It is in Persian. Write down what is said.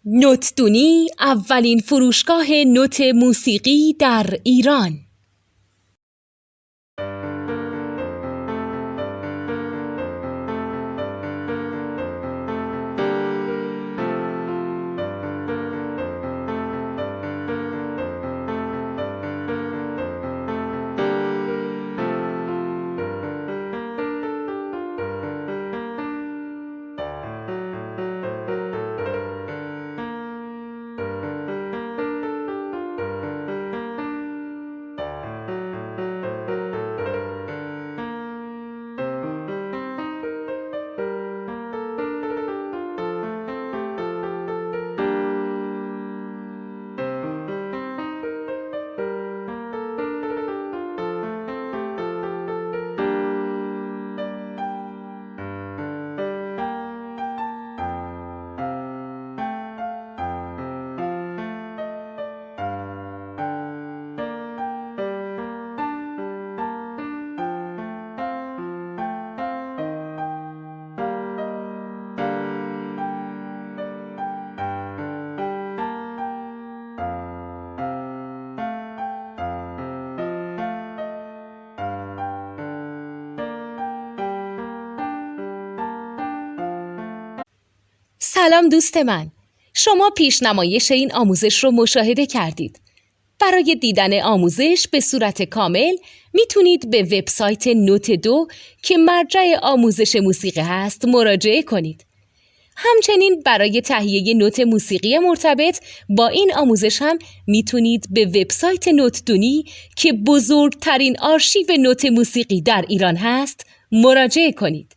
نوتدونی اولین فروشگاه نوت موسیقی در ایران. سلام دوست من، شما پیشنمایش این آموزش رو مشاهده کردید. برای دیدن آموزش به صورت کامل میتونید به وبسایت نوت 2 که مرجع آموزش موسیقی هست مراجعه کنید. همچنین برای تهیه نوت موسیقی مرتبط با این آموزش هم میتونید به وبسایت نوتدونی که بزرگترین آرشیو نوت موسیقی در ایران هست مراجعه کنید.